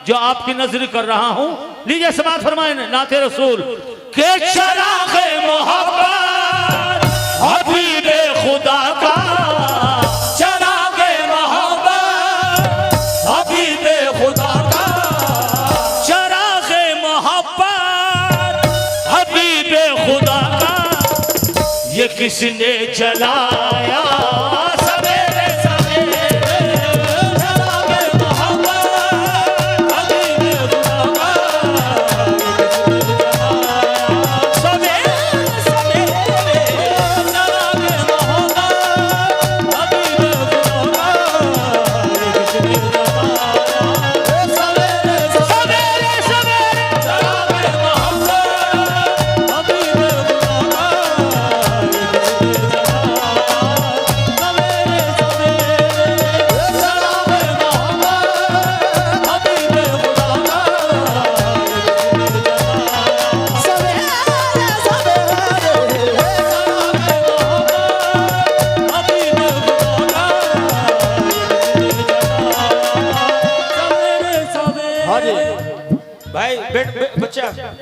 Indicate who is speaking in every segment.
Speaker 1: जो आपकी नजर कर रहा हूं। लीजिए समाअत फरमाएं नाते रसूल के चराग़े मोहब्बत हबीबे खुदा का, चराग़े मोहब्बत हबीबे खुदा का, चराग़े मोहब्बत हबीबे खुदा का, ये किसने जलाया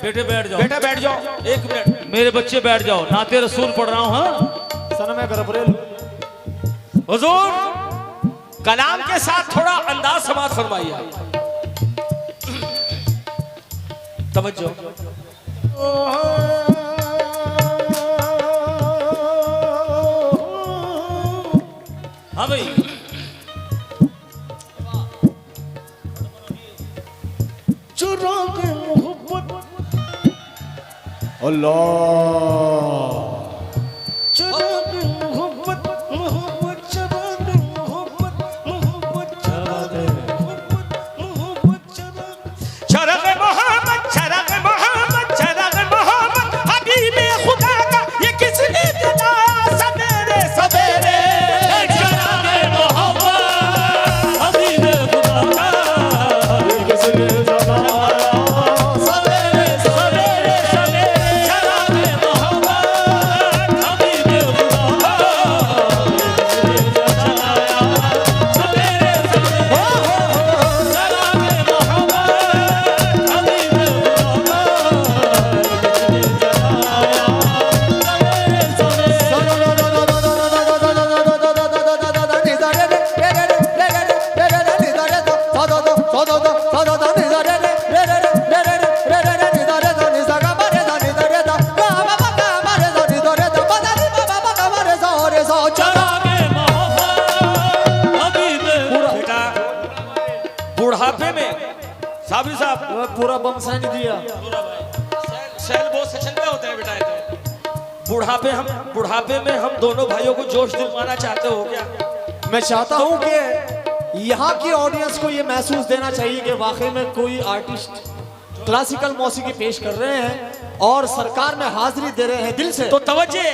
Speaker 1: बेटे बैठ जाओ, बेटा बैठ जाओ, एक मिनट मेरे बच्चे बैठ जाओ, नाते रसूल पढ़ रहा हूं। हाँ सनम गरबरेल हुजूर कलाम के साथ थोड़ा अंदाज समाअत फरमाइए, तवज्जो। हाँ भाई
Speaker 2: अल्लाह पूरा बम सा नहीं दिया,
Speaker 1: सेल बहुत सेशन पे होते हैं बेटा। तो बुढ़ापे में हम दोनों भाइयों को जोश दिलवाना चाहते हो क्या?
Speaker 2: मैं चाहता हूं कि यहाँ की ऑडियंस को ये महसूस देना चाहिए कि वाकई में कोई आर्टिस्ट क्लासिकल मौसीकी पेश कर रहे हैं और सरकार में हाजिरी दे रहे हैं दिल से।
Speaker 1: तो तवज्जे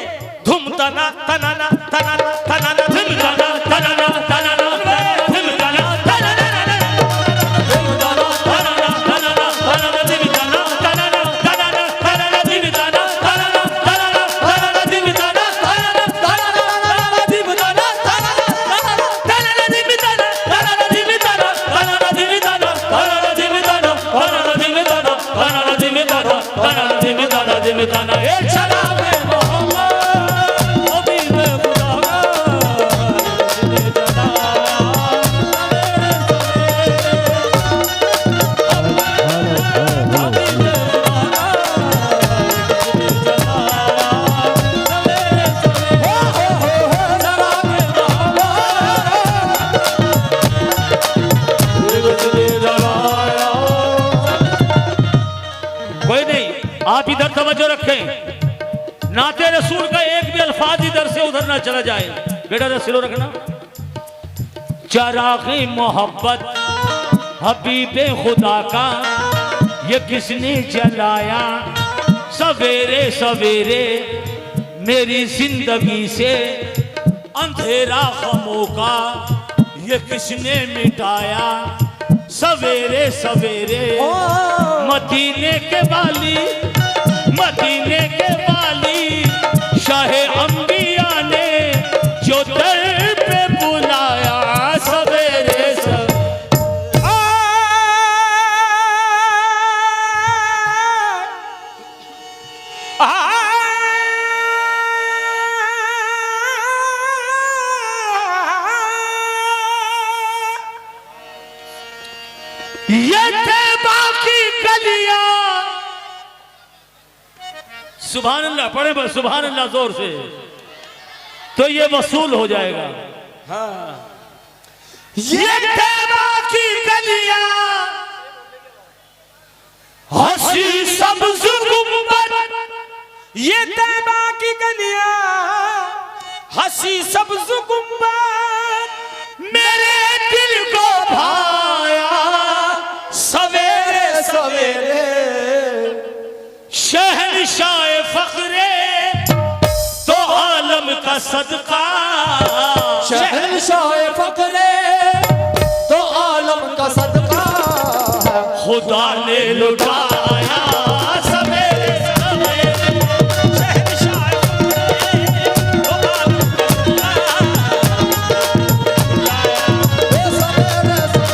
Speaker 1: धुम तना तनाना तनाना तनाना धुम तना तनाना तनाना धुम तना आप इधर तवज्जो रखें, नाते रसूल का एक भी अल्फाज इधर से उधर ना चला जाए। बेटा रसीलो रखना। चराग़े मोहब्बत हबीबे खुदा का, ये किसने जलाया सवेरे सवेरे मेरी जिंदगी से अंधेरा गमों का, ये किसने मिटाया सवेरे सवेरे। मदीने के वाली शाहे अंबिया ने जो दर पे बुलाया सवेरे सवेरे। सुभान अल्लाह पढ़े बस, सुभान अल्लाह जोर से, तो ये वसूल हो जाएगा। हाँ ये तैबा की गलियां हंसी सब्ज गुंबद, ये तैबा की गलियां हंसी सब्ज गुंबद, मेरे दिल को भाया सवेरे सवेरे, शहंशाह फखरे तो आलम का सदका,
Speaker 2: शहंशाह फखरे तो आलम का सदका,
Speaker 1: खुदा ने लुटाया सवेरे सवेरे, शहंशाह फखरे तो आलम का
Speaker 2: सवेरे सवेरे,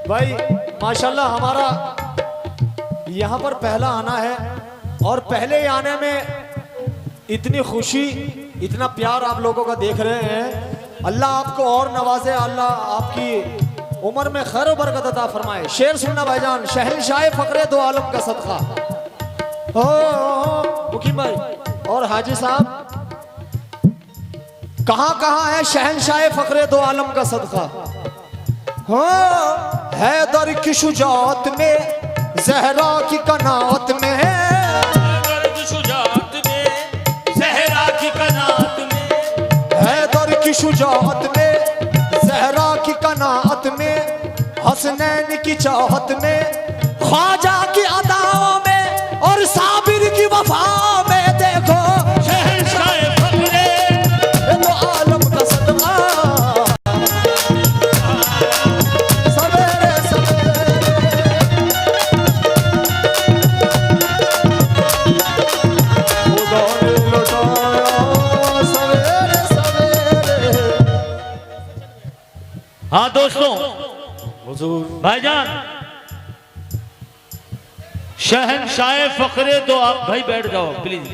Speaker 2: भाई माशाल्लाह हमारा यहाँ पर पहला आना है, और पहले आने में इतनी खुशी, इतना प्यार आप लोगों का देख रहे हैं। अल्लाह आपको और नवाजे, अल्लाह आपकी उम्र में खैर व बरकत अता फरमाए। शेर सुनना भाईजान, शहंशाह फखरे दो आलम का सदका। ओ मुकीम भाई और हाजी साहब, कहाँ कहाँ है शहंशाह फखरे दो आलम का सदका? हाँ हैदर की शुजात में, जहरा की कनात में,
Speaker 1: हैदर की शुजात में, जहरा की कनात में,
Speaker 2: हैदर की शुजात में, जहरा की कनात में, हसनैन की चाहत में, ख्वाजा की अदाओं में और साबिर की वफा में, देखो
Speaker 1: शहंशाह फखरे
Speaker 2: तो आलम का सदका, सवेरे सवेरे, खुदा ने लुटाया सवेरे सवेरे।
Speaker 1: हाँ दोस्तों, भाईजान शहंशाह फखरे दो, आप भाई बैठ जाओ प्लीज,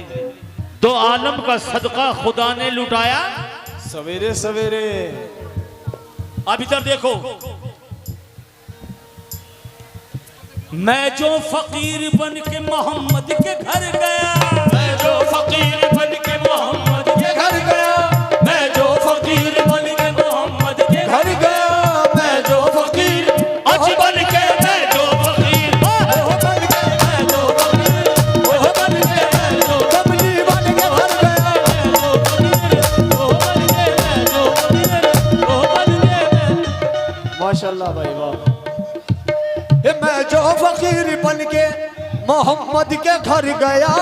Speaker 1: दो आलम का सदका खुदा ने लुटाया
Speaker 2: सवेरे सवेरे।
Speaker 1: अब इधर देखो, मैं जो फकीर बन के मोहम्मद के घर गया, मैं जो फकीर बन के मोहम्मद के
Speaker 2: घर गया,
Speaker 1: मैं जो फकीर बन के मोहम्मद के
Speaker 2: घर गया, मैं जो फकीर
Speaker 1: अज बन के, मैं जो फकीर
Speaker 2: ओह बन के, मैं जो फकीर ओह बन के, मैं जो कमली बन के भर गया। माशाल्लाह भाई वाह। मैं जो फकीर बन के मोहम्मद के घर गया,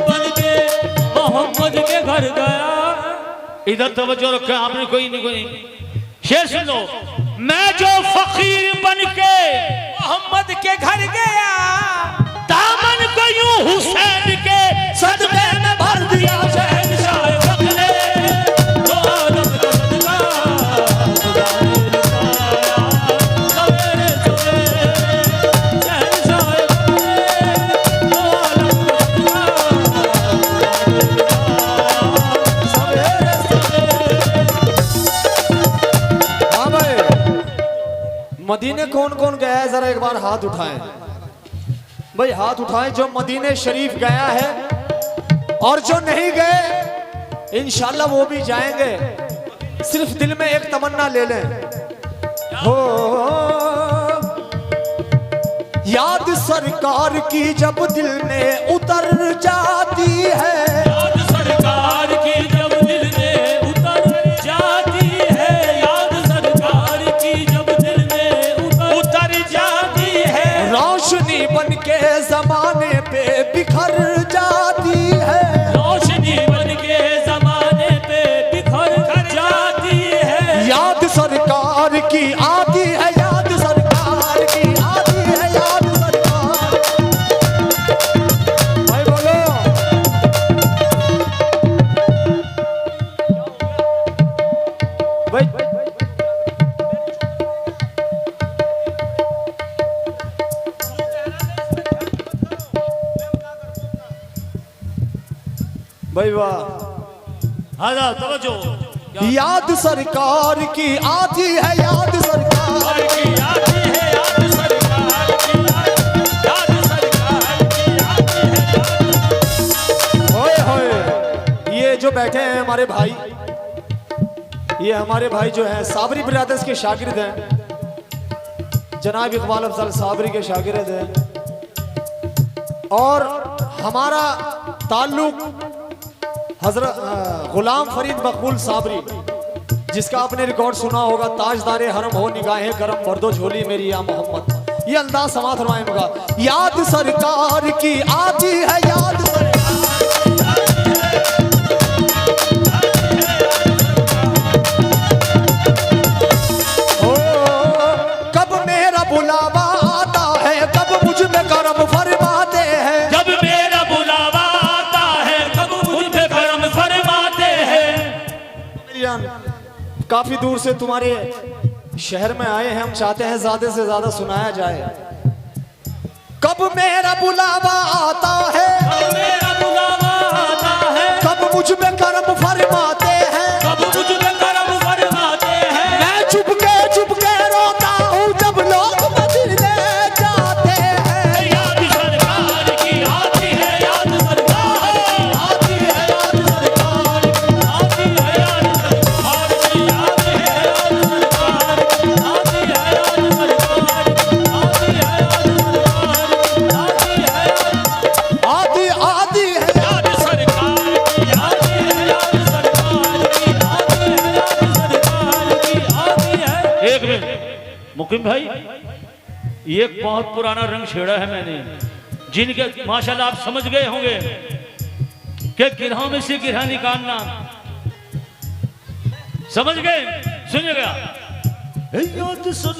Speaker 1: बन के मोहम्मद के घर गया। इधर तवज्जो रखें आपने, कोई नहीं कोई शेर सुन लो। मैं जो फकीर बन के मोहम्मद के घर गया, दामन को यूं हुसैन के सदके में भर दिया, शहंशाह फखरे दो आलम का सदका, खुदा ने लुटाया सवेरे सवेरे, शहंशाह फखरे दो आलम का सदका,
Speaker 2: सवेरे सवेरे। हाँ भाई, मदीने कौन कौन गया है जरा एक बार हाथ उठाएं भाई, हाथ उठाएं जो मदीने शरीफ गया है, और जो नहीं गए इंशाल्लाह वो भी जाएंगे। सिर्फ दिल में एक तमन्ना ले लें, हो याद सरकार की जब दिल में उतर जाती है,
Speaker 1: याद सरकार की जब दिल में उतर जाती है, याद सरकार की जब दिल में उतर जाती है,
Speaker 2: रोशनी बन के जमाने पे बिखर जाती है,
Speaker 1: रोशनी बन के जमाने पे बिखर जाती है,
Speaker 2: याद सरकार की आती है, याद सरकार की आती है, याद सरकार। भाई बोलो भाई वाह।
Speaker 1: हाँ तवज्जो।
Speaker 2: याद सरकार की आती है, याद सरकार की
Speaker 1: आती है, याद सरकार की, याद सरकार की आती है।
Speaker 2: होए होए, ये जो बैठे हैं हमारे भाई, ये हमारे भाई जो हैं साबरी ब्रदर्स के शागिर्द हैं, जनाब इकबाल अफजल साबरी के शागिर्द हैं। और हमारा ताल्लुक हजरत गुलाम फरीद मकबूल साबरी, जिसका आपने रिकॉर्ड सुना होगा, ताजदारे हरम हो निगाहें करम मर्दो झोली मेरी या मोहम्मद। ये अंदाज समात फरमाएगा। याद सरकार की आती है, याद ओ, कब मेरा बुलावा आता है, कब मुझ में करम फरमाते हैं।
Speaker 1: जब मेरा बुलावा आता है, कब मुझ पे करम फरमाते हैं।
Speaker 2: काफी दूर से तुम्हारे शहर में आए हैं, हम चाहते हैं ज्यादा से ज्यादा सुनाया जाए। कब मेरा बुलावा आता है,
Speaker 1: कब मेरा बुलावा आता है,
Speaker 2: कब मुझ में करम फरमाते हैं,
Speaker 1: कब मुझ पे करम फरमाते हैं।
Speaker 2: मैं चुपके रोता हूँ जब लोग मदीने जाते हैं।
Speaker 1: याद सरकार की आती है, याद सरकार आती है, याद सरकार आती है, याद सरकार की आती है, याद सरकार आती है, याद सरकार आती है,
Speaker 2: आती है
Speaker 1: याद सरकार की आती है, याद सरकार की आती है, याद सरकार की आती है। एक मिनट मुकीम भाई, ये एक बहुत पुराना रंग छेड़ा है मैंने, जिनके माशाल्लाह आप समझ गए होंगे कि गिरहों में से गिरहा निकालना। समझ गए? सुनिएगा। याद सर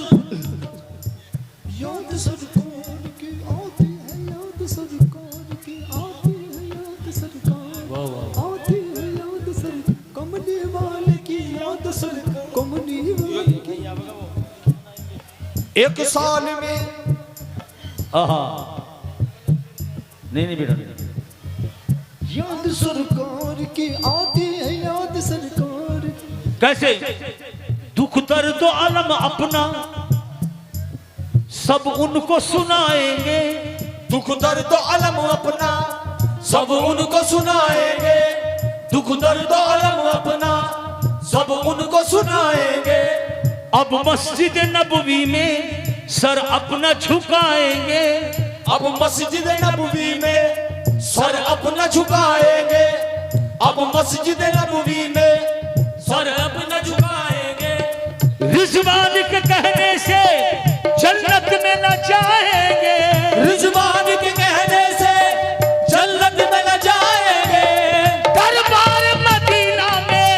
Speaker 2: याद सरकार की आती है, याद सरकार की आती है, याद सरकार आती है, याद सरकार कमली वाले की याद सरकार कमली वाले की। एक साल में
Speaker 1: आहा नहीं बेटा नहीं।
Speaker 2: याद सरकार की आती है, याद सरकार।
Speaker 1: कैसे? दुख दर्द अलम अपना सब उनको सुनाएंगे,
Speaker 2: दुख दर्द अलम अपना सब उनको सुनाएंगे, दुख दर्द अलम अपना सब उनको सुनाएंगे।
Speaker 1: अब मस्जिद नबवी में सर अपना झुकाएंगे,
Speaker 2: अब मस्जिद नबवी में सर अपना झुकाएंगे, अब मस्जिद नबवी में
Speaker 1: सर अपना झुकाएंगे। रिजवान के कहने से जन्नत में न जाएंगे,
Speaker 2: रिजवान के कहने से जन्नत में न जाएंगे।
Speaker 1: दरबार मदीना में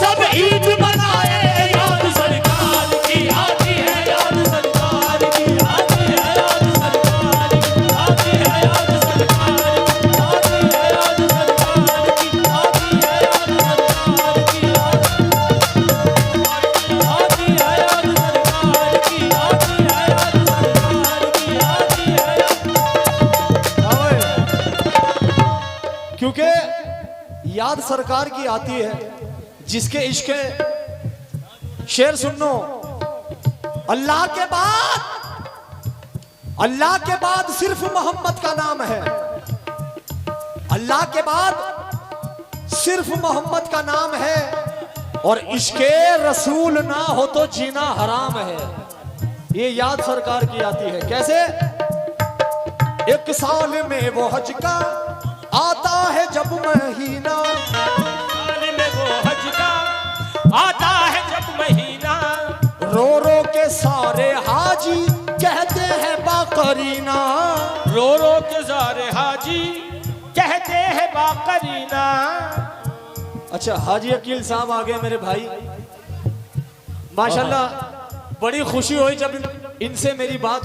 Speaker 1: सब ईद मनाएंगे। याद सरकार की आती है, याद सरकार की आती है, याद सरकार की आती है, याद सरकार की आती है, याद सरकार की आती है, याद सरकार की आती है, याद सरकार की आती है, याद सरकार की आती है।
Speaker 2: क्योंकि याद सरकार की आती है, जिसके इश्क शेर सुनो। अल्लाह के बाद सिर्फ मोहम्मद का नाम है, अल्लाह के बाद सिर्फ मोहम्मद का नाम है, और इश्के रसूल ना हो तो जीना हराम है। ये याद सरकार की आती है। कैसे? एक साल में वो हज का आता है जब महीना,
Speaker 1: साल में वो हज का आता है जब महीना,
Speaker 2: रो रो के सारे हाजी कहते हैं बाकरीना,
Speaker 1: रो रो के सारे हाजी कहते हैं बाकरीना।
Speaker 2: अच्छा, हाजी अकील साहब आ गए मेरे भाई, माशाल्लाह। बड़ी खुशी हुई जब इनसे मेरी बात।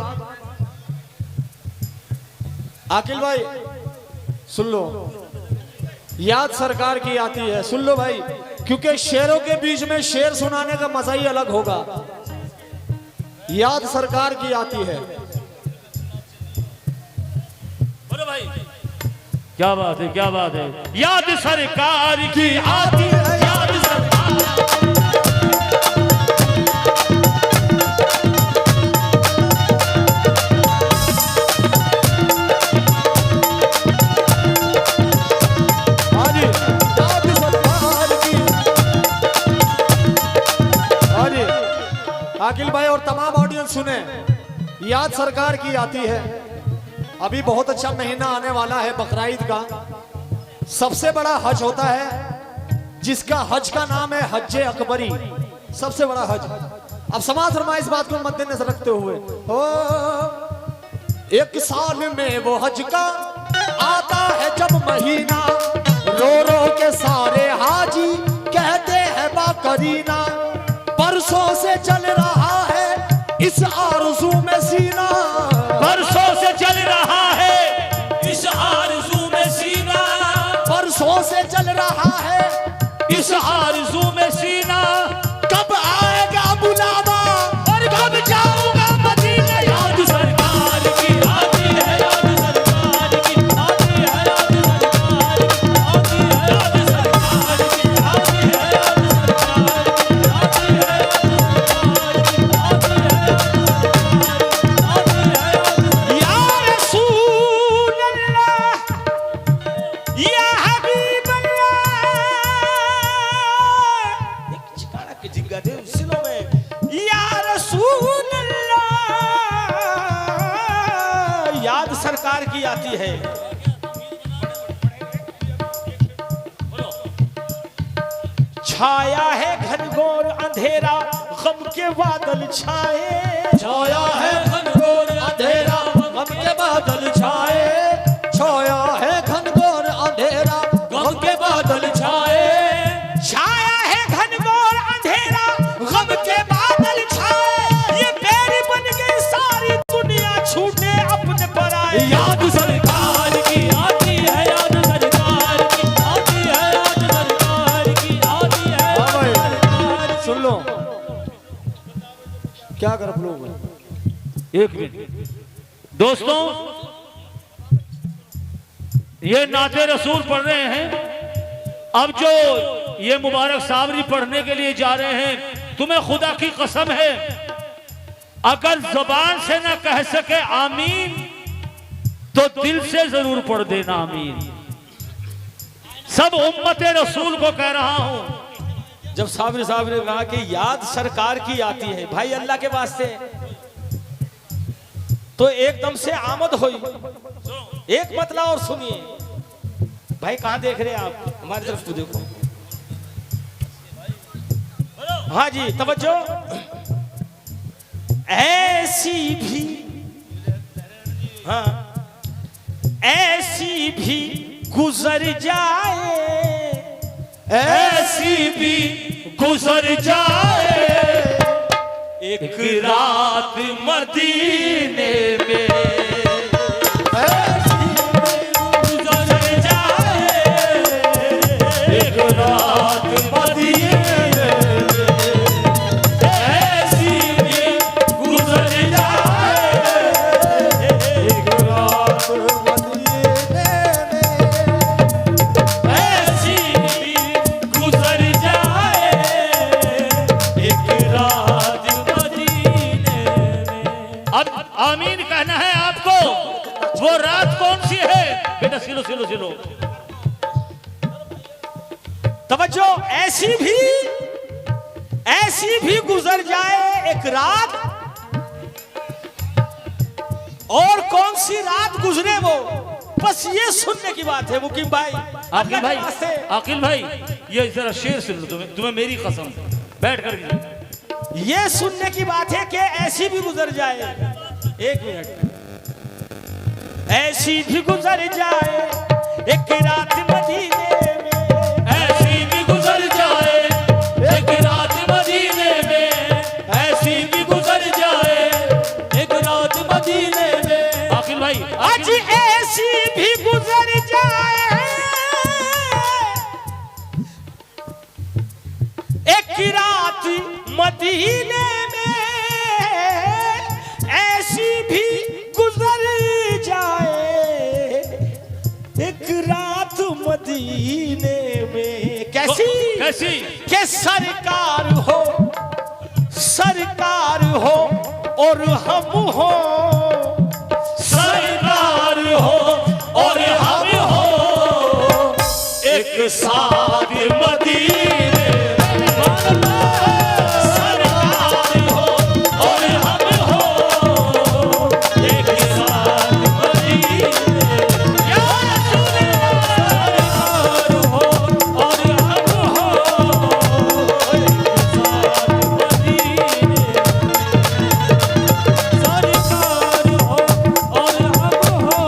Speaker 2: आकिल भाई सुन लो, याद सरकार की आती है, सुन लो भाई, क्योंकि शेरों के बीच में शेर सुनाने का मजा ही अलग होगा। याद सरकार की आती है।
Speaker 1: बोलो भाई। क्या बात है, क्या बात है। याद सरकार की आती है, याद सरकार।
Speaker 2: हाँ जी, याद सरकार की। हाँ जी, आकिल भाई और तमाम ऑडियंस सुने, याद सरकार की आती है। अभी बहुत अच्छा महीना आने वाला है बकराईद का। सबसे बड़ा हज होता है जिसका हज का नाम है हज अकबरी, सबसे बड़ा हज। अब समाज फरमा इस बात को मद्देनजर रखते हुए, एक साल में वो हज का आता है जब महीना, रो रो के सारे हाजी कहते हैं बाकरीना, परसों से चल रहा है इस आरज़ू में सीना,
Speaker 1: परसों से चल रहा है इस आरज़ू में सीना,
Speaker 2: परसों से चल रहा है
Speaker 1: इस आरज़ू में सीना।
Speaker 2: कब आएगा बुलावा
Speaker 1: और कब जाऊंगा मदीना। याद सरकार की आती है, याद सरकार की आती है, याद सरकार की आती है, याद सरकार की आती है, याद सरकार की आती है, या रसूल अल्लाह या हबीब याद सरकार की आती है। छाया है घनघोर अंधेरा गम के बादल छाए,
Speaker 2: छाया है घनघोर अंधेरा गम के बादल छाए, छाया है घनघोर अंधेरा गम के बादल छाए,
Speaker 1: छाया है घनघोर अंधेरा गम के बादल छाए, ये पैर बन गई सारी दुनिया छूटे अपने पराए। याद सरकार की आती है, याद सरकार की आती है, याद सरकार की आती है, याद सरकार।
Speaker 2: सुन लो क्या कर लोग।
Speaker 1: एक मिनट दोस्तों, ये नाते रसूल पढ़ रहे हैं। अब जो ये मुबारक सावरी पढ़ने के लिए जा रहे हैं, तुम्हें खुदा की कसम है अगर जबान से ना कह सके आमीन तो दिल से जरूर पढ़ देना आमीन। सब उम्मत रसूल को कह रहा हूं। जब साबरी साहब ने कहा कि याद सरकार की आती है भाई अल्लाह के वास्ते, तो एकदम से आमद हुई। एक मतला और सुनिए भाई, कहां देख रहे हैं आप? हमारी तरफ तो देखो। हाँ जी तवज्जो। ऐसी भी, हाँ ऐसी भी गुजर जाए, ऐसी भी गुजर जाए एक रात मदीने में, ऐसी गुजर जाए एक रात मदीने में, ऐसी भी गुजर जाए एक रात मदीने में, ऐसी भी गुजर जाए एक रात मदीने में। अब आमीन कहना है आपको। वो रात कौन सी है बेटा? सिलो सिलो सिलो, तवज्जो। ऐसी भी गुजर जाए एक रात, और कौन सी रात गुजरे वो, बस ये सुनने की बात है। मुकीम भाई, आकिल भाई ये जरा शेर सुन लो। तुम्हें मेरी कसम, बैठ कर ये सुनने की बात है कि ऐसी भी गुजर जाए। एक मिनट। ऐसी भी गुजर जाए एक रात मदीने में, ऐसी भी गुजर जाए एक रात मदीने में, ऐसी भी गुजर जाए एक रात मदीने में। आखिर भाई आज ऐसी भी गुजर जाए एक रात मदीने में, ऐसी भी गुजर जाए एक
Speaker 2: मदीने में। कैसी
Speaker 1: कैसी
Speaker 2: के सरकार हो और हम हो, सरकार हो और हम हो, एक साथ मदीने में। सरकार हो और हम हो, एक साथ मदीने में। या रसूल अल्लाह, सरकार हो और हम हो, एक साथ मदीने में। सरकार हो और हम हो,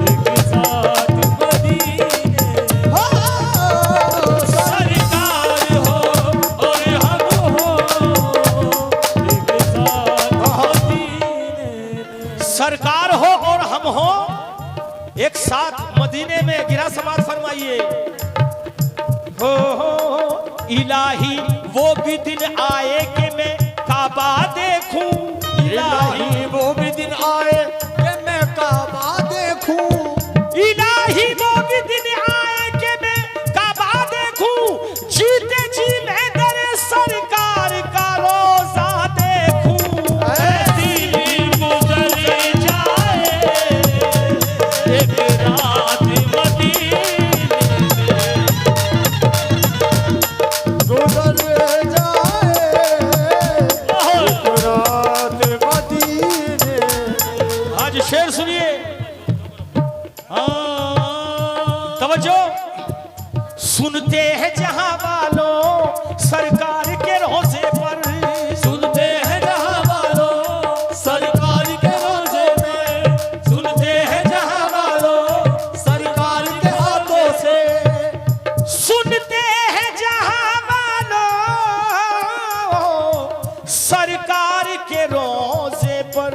Speaker 2: एक साथ मदीने में। सरकार हो और हम हो, एक साथ मदीने। सरकार हो और हम हो, एक साथ मदीने में। गिरा समाज फरमाइए। हो इलाही वो भी दिन आए कि मैं काबा देखूं। इलाही वो भी दिन आए कि मैं काबा देखूं। इलाही वो भी दिन आए कि मैं काबा देखूं। जीते जी मैं दर सरकार का रोजा देखूं। ऐसी गुजर जाए एक रात मदीने में। गुजर जाए एक रात मदीने। आज शेर सुनिए। तवज्जो। सुनते हैं जहां वालों सरकार के रोजे पर। सुनते हैं जहां वालों सरकार के रोजे में। सुनते हैं जहां वालों सरकार के हाथों से। सुनते हैं जहां वालों सरकार के रोजे पर।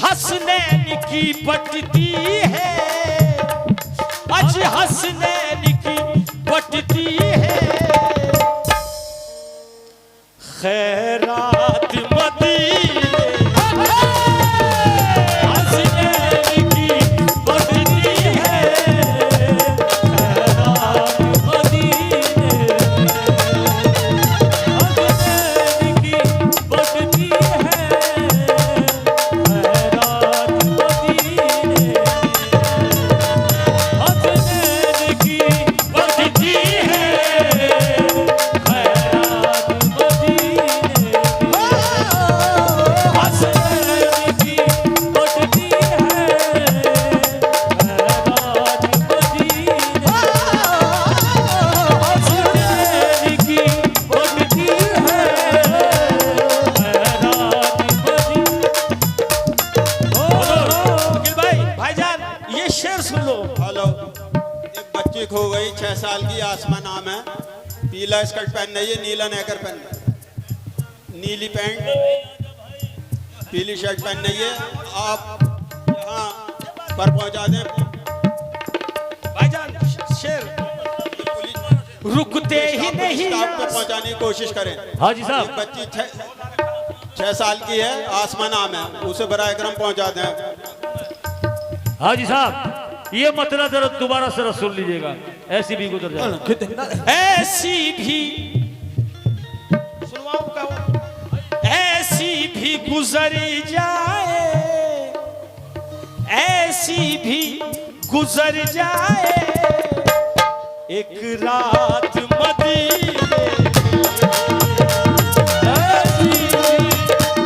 Speaker 2: हसनैन की बटती है, आज हसनैन की बटती है। खैरात मदीने, हसनैन की बटती है। खैरात मदीने, हसनैन की बटती है। खैरात मदीने, हसनैन की बटती है। खैरात मदीने, हसनैन की बटती है। खैरात मदीने, हसनैन की बटती है। खैरात मदीने। वकील भाई, भाईजान ये शेर सुन लो।
Speaker 3: हेलो, एक बच्ची खो गई 6 साल की, आसमा नाम है। पीला स्कर्ट पहन रही है, नीला नेकर पहन रही है, नीली पैंट, पीली शर्ट पहन रही है। आप यहाँ पर पहुँचा दें।
Speaker 2: भाईजान शेर।
Speaker 3: पुलिस
Speaker 2: रुकते ही नहीं
Speaker 3: स्टाफ को पहुँचाने की कोशिश करें।
Speaker 1: हाजी
Speaker 3: एक
Speaker 1: साहब।
Speaker 3: बच्ची 6 साल की है, आसमा नाम है, उसे बराए करम पहुँचा दें।
Speaker 1: हाजी साहब, ये मतला जरा दोबारा से सुन लीजिएगा। ऐसी भी गुजर जाए।
Speaker 2: ऐसी भी सुनवाओ का, ऐसी भी गुजर जाए, ऐसी भी गुजर जाए एक रात मदीने। ऐसी भी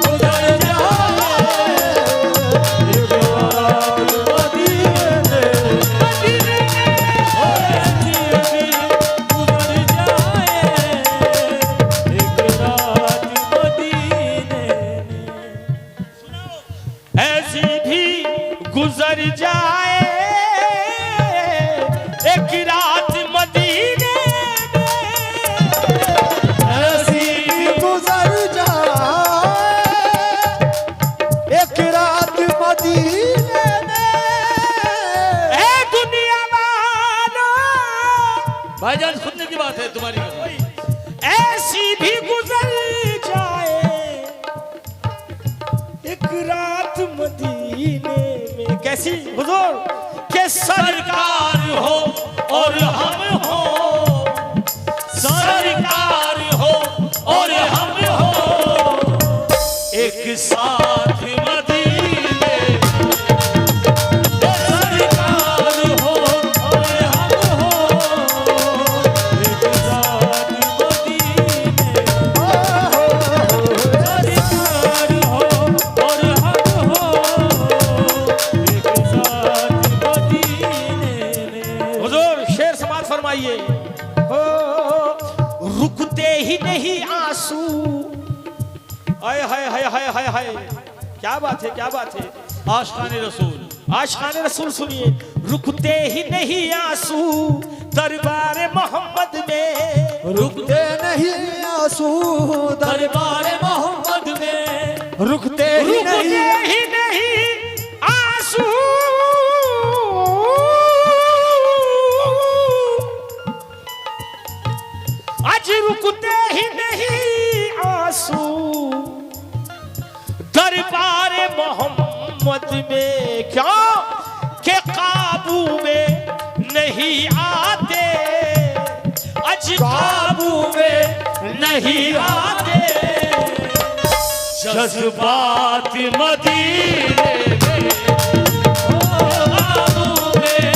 Speaker 2: गुजर जाए एक रात मदीने। ऐसी भी गुजर जाए एक रात मदीने। ऐसी भी गुजर जाए एक रात मदीने में। ऐसी भी गुजर जाए एक रात मदीने में। ए दुनिया वालों,
Speaker 1: भाईजान सुनने की बात है तुम्हारी।
Speaker 2: ऐसी भी गुजर जाए एक रात मदीने में। कैसी हुजूर के
Speaker 1: के सरकार हो और हम हो, सरकार हो और हम हो, एक साथ मदीने, सरकार हो और हम हो, एक साथ मदीने, सरकार हो और हम हो, एक साथ मदीने में। हुजूर शेर समाज फरमाइए। रुकते ही नहीं आंसू, हाय हाय हाय हाय हाय हाय, क्या बात है, क्या बात है। आशिकाने रसूल, आशिकाने रसूल सुनिए। रुकते ही नहीं आंसू दरबार मोहम्मद में,
Speaker 2: रुकते नहीं आंसू
Speaker 1: दरबार मोहम्मद में,
Speaker 2: रुकते ही नहीं
Speaker 1: आंसू आज रुकते ही नहीं आंसू दरबार मोहम्मद में, क्यों के काबू में नहीं आते, आज काबू में नहीं आते, जज्बात मदीने में काबू में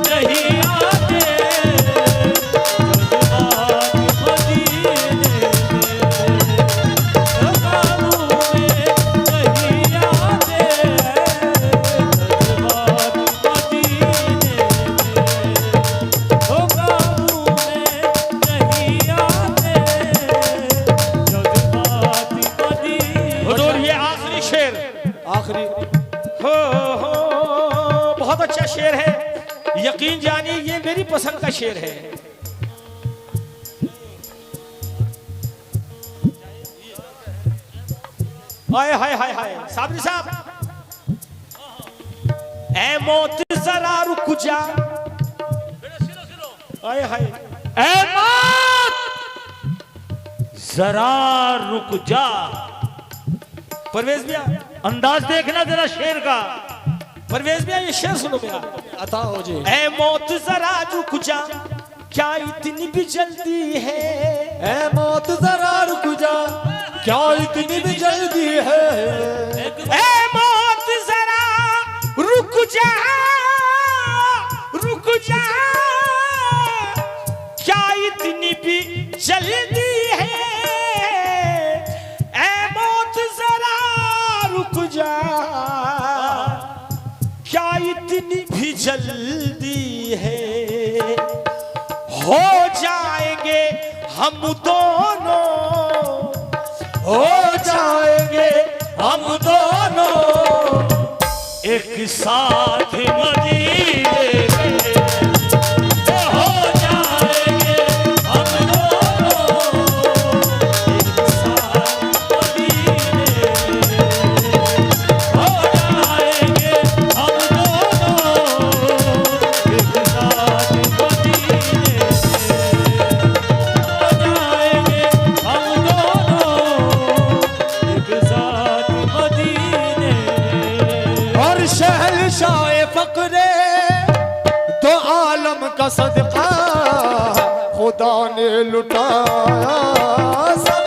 Speaker 1: नहीं आते,
Speaker 2: आखिरी
Speaker 1: हो बहुत अच्छा शेर है, यकीन जानिए ये मेरी पसंद का शेर है। हाय हाय हाय हाय साबरी साहब, ऐ मौत जरा रुक जा, हाय हाय ऐ मौत जरा रुक जा। परवेज भैया अंदाज देखना जरा शेर का, परवेज भैया ये शेर सुनो भैया।
Speaker 2: अता हो जी।
Speaker 1: ऐ मौत जरा रुक जा, क्या इतनी भी जल्दी है,
Speaker 2: ऐ मौत जरा रुक जा, क्या इतनी भी जल्दी है,
Speaker 1: ऐ मौत जरा रुक जा, रुक जा, क्या इतनी भी जल्दी है, ऐ मौत जरा रुक जा, क्या इतनी भी जल्दी है, हो जाएंगे हम दोनों, हो जाएंगे हम दोनों, एक साथ मदीने में, हो जाएंगे हम दोनों, एक साथ मदीने में, हो जाएंगे हम दोनों, एक साथ मदीने में, हो जाएंगे हम दोनों, एक साथ मदीने में।
Speaker 2: और शहंशाह फक्रे तो आलम का सदका खुदा ने लुटाया सब